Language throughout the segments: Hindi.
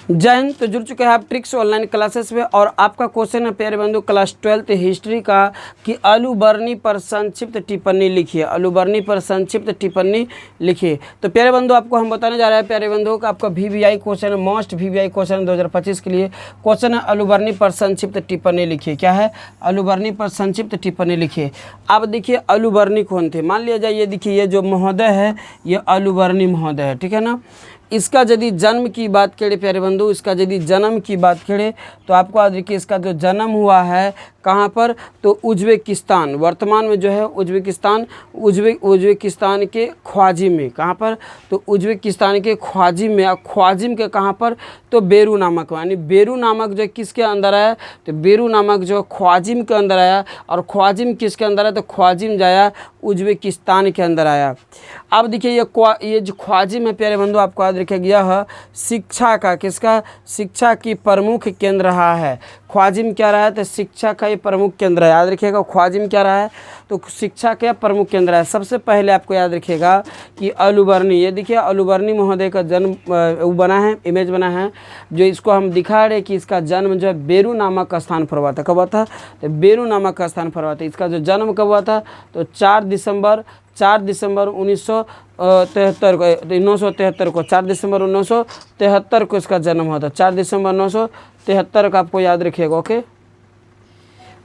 जय हिंद। तो जुड़ चुके हैं आप ट्रिक्स ऑनलाइन क्लासेस में और आपका क्वेश्चन है प्यारे बंधु क्लास 12th हिस्ट्री का कि आलूबर्नी पर संक्षिप्त टिप्पणी लिखिए। आलूबर्नी पर संक्षिप्त टिप्पणी लिखिए। तो प्यारे बंधु आपको हम बताने जा रहे हैं प्यारे बंधु का आपका VVI question, most VVI question 2025 के लिए क्वेश्चन है आलूबर्नी पर संक्षिप्त टिप्पणी लिखिए। क्या है? आलूबर्नी पर संक्षिप्त टिप्पणी लिखिए। आप देखिए आलूबर्नी कौन थे, मान लिया जाए ये देखिए ये जो महोदय है ये आलूबर्नी महोदय है, ठीक है ना। इसका यदि जन्म की बात करें प्यारे बंधु, इसका यदि जन्म की बात करें तो आपको आज देखिए इसका जो जन्म हुआ है कहाँ पर, तो उज्बेकिस्तान, वर्तमान में जो है उज्बेकिस्तान के ख्वाजिम में। कहाँ पर? तो उज्बेकिस्तान के ख्वाजिम में। और ख्वाजिम के कहाँ पर? तो बेरू नामक, यानी बेरू नामक जो किसके अंदर आया, तो बेरू नामक जो ख्वाजिम के अंदर आया। और ख्वाजिम किसके अंदर आया, तो ख्वाजिम जाया उज्बेकिस्तान के अंदर आया। अब देखिए ये जो ख्वाजिम है प्यारे बंधु आपको याद रखिएगा यह शिक्षा का, किसका? शिक्षा की प्रमुख केंद्र रहा है। ख्वाजिम क्या रहा है, तो शिक्षा का ये प्रमुख केंद्र है। याद रखिएगा ख्वाजिम क्या रहा है, तो शिक्षा का प्रमुख केंद्र है। सबसे पहले आपको याद रखिएगा कि आलूबर्नी, ये देखिए आलूबर्नी महोदय का जन्म वो बना है, इमेज बना है जो इसको हम दिखा रहे कि इसका जन्म जो है बेरू नामक स्थान पर हुआ था। कब हुआ था? तो बेरू नामक स्थान पर हुआ था। इसका जो जन्म कब हुआ था, तो 4 दिसंबर 1973 को, 1973 को, 4 दिसंबर 1973 को इसका जन्म हुआ था। 4 दिसंबर 1973 का आपको याद रखिएगा। ओके,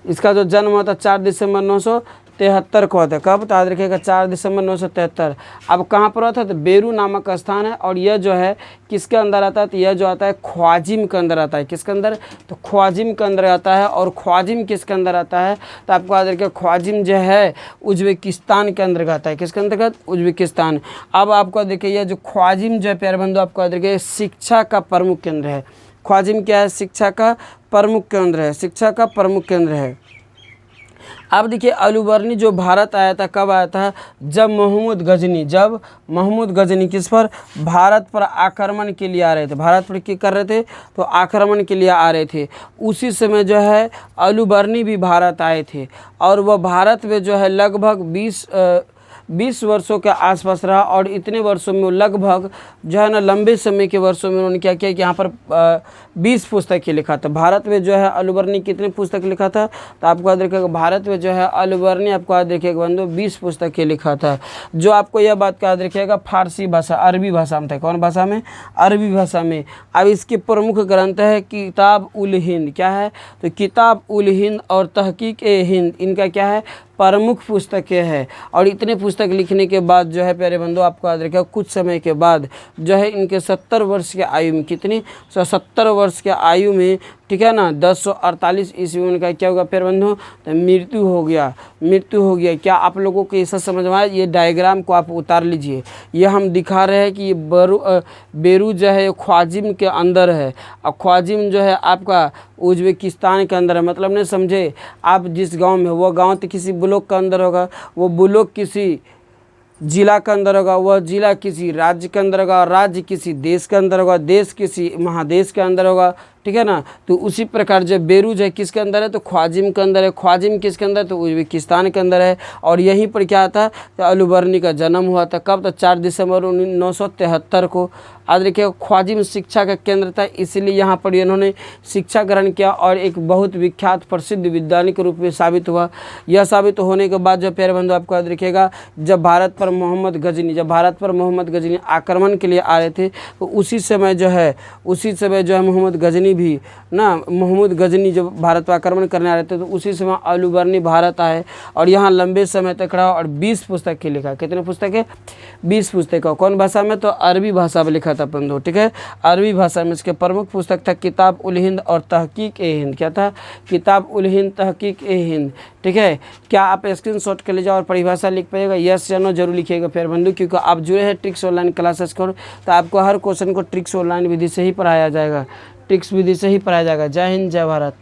इसका जो जन्म हुआ था 4 दिसंबर 1973 को होता है। कब? तो याद रखिएगा 4 दिसंबर 1973। अब कहाँ पर होता है, तो बेरू नामक स्थान है। और यह जो है किसके अंदर आता है, तो यह जो आता है ख्वाजिम के अंदर आता है। किसके अंदर? तो ख्वाजिम के अंदर आता है। और ख्वाजिम किसके अंदर आता है, तो आपको याद रखिएगा ख्वाजिम जो है उज्बेकिस्तान के अंदर आता है। किसके अंतर्गत? उज्बेकिस्तान। अब आपको देखिए यह जो ख्वाजिम जो है प्यारे बंधु आपको याद रखिएगा शिक्षा का प्रमुख केंद्र है। ख्वाजिम क्या है? शिक्षा का प्रमुख केंद्र है। शिक्षा का प्रमुख केंद्र है। अब देखिए आलूबर्नी जो भारत आया था, कब आया था? जब महमूद गजनी किस पर? भारत पर आक्रमण के लिए आ रहे थे। भारत पर क्या कर रहे थे, तो आक्रमण के लिए आ रहे थे। उसी समय जो है आलूबर्नी भी भारत आए थे। और वह भारत में जो है लगभग 20 वर्षों के आसपास रहा। और इतने वर्षों में लगभग जो है ना लंबे समय के वर्षों में उन्होंने क्या किया कि यहाँ पर 20 पुस्तकें लिखा था। भारत में जो है आलूबर्नी कितने पुस्तक लिखा था, तो आपको याद रखिएगा भारत में जो है आलूबर्नी आपको याद रखिएगा बंधु 20 पुस्तकें लिखा था। जो आपको यह बात का याद रखिएगा फारसी भाषा, अरबी भाषा में था। कौन भाषा में? अरबी भाषा में। अब इसके प्रमुख ग्रंथ है किताब उल हिंद। क्या है? तो किताब उल हिंद और तहकीक ए हिंद, इनका क्या है? प्रमुख पुस्तकें हैं। और इतने पुस्तक लिखने के बाद जो है प्यारे बंधु आपको याद रखिएगा कुछ समय के बाद जो है इनके 70 वर्ष के आयु में, कितनी? 70 वर्ष के आयु में, ठीक है ना, 1048 ईस्वी में उनका क्या होगा प्यारे बंधु, तो मृत्यु हो गया। क्या आप लोगों को ऐसा समझ में आया? ये डायग्राम को आप उतार लीजिए। ये हम दिखा रहे हैं कि ये बेरू जो है ख्वाजिम के अंदर है। और ख्वाजिम जो है आपका उज्बेकिस्तान के अंदर है। मतलब नहीं समझे? आप जिस गांव में, वो गांव तो किसी ब्लॉक के अंदर होगा, वो ब्लॉक किसी जिला के अंदर होगा, वह जिला किसी राज्य के अंदर होगा, राज्य किसी देश के अंदर होगा, देश किसी महादेश के अंदर होगा, ठीक है ना। तो उसी प्रकार जो बेरू जो है किसके अंदर है, तो ख्वाजिम के अंदर है। ख्वाजिम किसके अंदर? तो उज्बेकिस्तान के अंदर है। और यहीं पर क्या था, तो आलूबर्नी का जन्म हुआ था। कब? तो 4 दिसंबर 1973 को। आज देखिए ख्वाजिम शिक्षा का केंद्र था, इसलिए यहाँ पर इन्होंने शिक्षा ग्रहण किया और एक बहुत विख्यात प्रसिद्ध वैज्ञानिक के रूप में साबित हुआ। यह साबित होने के बाद जो प्यारे बंधु आपको याद रखिएगा जब भारत पर मोहम्मद गजनी आक्रमण के लिए आ रहे थे, तो उसी समय जो है मोहम्मद गजनी जब भारत पर आक्रमण करने आ रहे थे, तो उसी समय आलूबर्नी भारत आए और यहाँ लंबे समय तक रहा और 20 पुस्तकें लिखा। कितने पुस्तकें? 20 पुस्तकें। कौन भाषा में? तो अरबी भाषा में लिखा था बंधु, ठीक है, अरबी भाषा में। इसके प्रमुख पुस्तक था किताब उल हिंद और तहकीक ए हिंद। क्या था? किताब उल हिंद, तहकीक ए हिंद, ठीक है। क्या आप स्क्रीनशॉट कर लीजिए और परिभाषा लिख पाइएगा? यस या नो जरूर लिखिएगा प्यारे बंधु, क्योंकि आप जुड़े हैं ट्रिक्स ऑनलाइन क्लासेस को, तो आपको हर क्वेश्चन को ट्रिक्स ऑनलाइन विधि से ही पढ़ाया जाएगा। जय हिंद, जय भारत।